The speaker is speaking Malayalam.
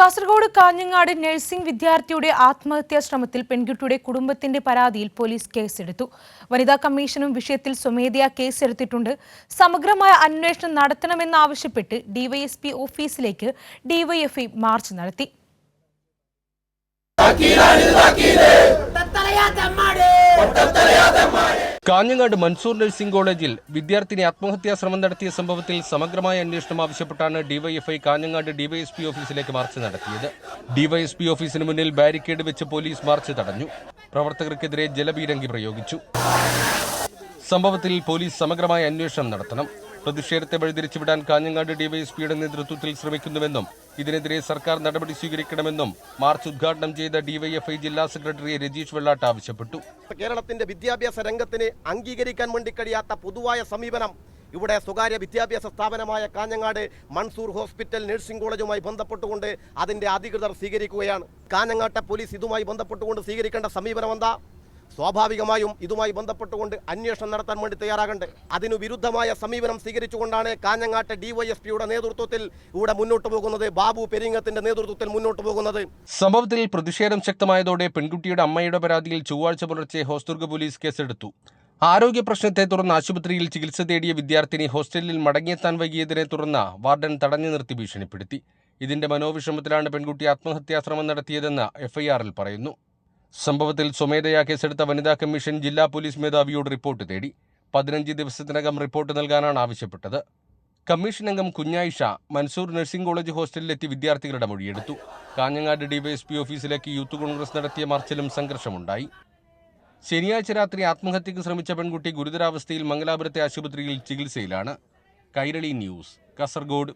കാസർഗോഡ് കാഞ്ഞങ്ങാട് നഴ്സിംഗ് വിദ്യാർത്ഥിയുടെ ആത്മഹത്യാ ശ്രമത്തിൽ പെൺകുട്ടിയുടെ കുടുംബത്തിന്റെ പരാതിയിൽ പോലീസ് കേസെടുത്തു. വനിതാ കമ്മീഷനും വിഷയത്തിൽ സ്വമേധയാ കേസെടുത്തിട്ടുണ്ട്. സമഗ്രമായ അന്വേഷണം നടത്തണമെന്നാവശ്യപ്പെട്ട് ഡിവൈഎസ്പി ഓഫീസിലേക്ക് ഡിവൈഎഫ്ഐ മാർച്ച് നടത്തി. കാഞ്ഞങ്ങാട് മൻസൂർ നഴ്സിംഗ് കോളേജിൽ വിദ്യാർത്ഥിനി ആത്മഹത്യാ ശ്രമം നടത്തിയ സംഭവത്തിൽ സമഗ്രമായ അന്വേഷണം ആവശ്യപ്പെട്ടാണ് ഡിവൈഎഫ്ഐ കാഞ്ഞങ്ങാട് ഡിവൈഎസ്പി ഓഫീസിലേക്ക് മാർച്ച് നടത്തിയത്. ഡിവൈഎസ്പി ഓഫീസിന് മുന്നിൽ ബാരിക്കേഡ് വെച്ച് പോലീസ് മാർച്ച് തടഞ്ഞു. പ്രവർത്തകർക്കെതിരെ ജലപീരങ്കി പ്രയോഗിച്ചു. സംഭവത്തിൽ പോലീസ് സമഗ്രമായ അന്വേഷണം നടത്തണം. പ്രതിഷേധത്തെ വഴിതിരിച്ചുവിടാൻ കാഞ്ഞങ്ങാട് ഡിവൈഎസ്പിയുടെ നേതൃത്വത്തിൽ ശ്രമിക്കുന്നുവെന്നും ഇതിനെതിരെ സർക്കാർ നടപടി സ്വീകരിക്കണമെന്നും മാർച്ച് ഉദ്ഘാടനം ചെയ്ത ഡിവൈഎഫ്ഐ ജില്ലാ സെക്രട്ടറി രജീഷ് വെള്ളാട്ട് ആവശ്യപ്പെട്ടു. കേരളത്തിന്റെ വിദ്യാഭ്യാസ രംഗത്തിന് അംഗീകരിക്കാൻ വേണ്ടി കഴിയാത്ത പൊതുവായ സമീപനം ഇവിടെ സ്വകാര്യ വിദ്യാഭ്യാസ സ്ഥാപനമായ കാഞ്ഞങ്ങാട് മൻസൂർ ഹോസ്പിറ്റൽ നഴ്സിംഗ് കോളേജുമായി ബന്ധപ്പെട്ടുകൊണ്ട് അതിന്റെ അധികൃതർ സ്വീകരിക്കുകയാണ്. കാഞ്ഞങ്ങാട്ടെ പോലീസ് ഇതുമായി ബന്ധപ്പെട്ടുകൊണ്ട് സ്വീകരിക്കേണ്ട സമീപനം എന്താ? സ്വാഭാവികമായും ഇതുമായി ബന്ധപ്പെട്ടുകൊണ്ട് അന്വേഷണം നടത്താൻ വേണ്ടി തയ്യാറാകേണ്ടത്. അതിനു വിരുദ്ധമായ സമീപനം സ്വീകരിച്ചുകൊണ്ടാണ് കാഞ്ഞങ്ങാട്ടെ ഡിവൈഎസ്പിയുടെ നേതൃത്വത്തിൽ ഇവിടെ മുന്നോട്ട് പോകുന്നത്, ബാബു പെരിങ്ങത്തിന്റെ നേതൃത്വത്തിൽ മുന്നോട്ട് പോകുന്നത്. സംഭവത്തിൽ പ്രതിഷേധം ശക്തമായതോടെ പെൺകുട്ടിയുടെ അമ്മയുടെ പരാതിയിൽ ചൊവ്വാഴ്ച പുലർച്ചെ ഹോസ്ദുർഗ് പോലീസ് കേസെടുത്തു. ആരോഗ്യ പ്രശ്നത്തെ തുടർന്ന് ആശുപത്രിയിൽ ചികിത്സ തേടിയ വിദ്യാർത്ഥിനി ഹോസ്റ്റലിൽ മടങ്ങിയെത്താൻ വൈകിയതിനെ തുടർന്ന് വാർഡൻ തടഞ്ഞു നിർത്തി ഭീഷണിപ്പെടുത്തി. ഇതിന്റെ മനോവിഷമത്തിലാണ് പെൺകുട്ടി ആത്മഹത്യാശ്രമം നടത്തിയതെന്ന് എഫ്ഐആറിൽ പറയുന്നു. സംഭവത്തിൽ സ്വമേധയാ കേസെടുത്ത വനിതാ കമ്മീഷൻ ജില്ലാ പോലീസ് മേധാവിയോട് റിപ്പോർട്ട് തേടി. 15 ദിവസത്തിനകം റിപ്പോർട്ട് നൽകാനാണ് ആവശ്യപ്പെട്ടത്. കമ്മീഷൻ അംഗം കുഞ്ഞായിഷ മൻസൂർ നഴ്സിംഗ് കോളേജ് ഹോസ്റ്റലിലെത്തി വിദ്യാർത്ഥികളുടെ മൊഴിയെടുത്തു. കാഞ്ഞങ്ങാട് ഡിവൈഎസ്പി ഓഫീസിലേക്ക് യൂത്ത് കോൺഗ്രസ് നടത്തിയ മാർച്ചിലും സംഘർഷമുണ്ടായി. ശനിയാഴ്ച രാത്രി ആത്മഹത്യക്ക് ശ്രമിച്ച പെൺകുട്ടി ഗുരുതരാവസ്ഥയിൽ മംഗലാപുരത്തെ ആശുപത്രിയിൽ ചികിത്സയിലാണ്. കൈരളി ന്യൂസ്, കാസർഗോഡ്.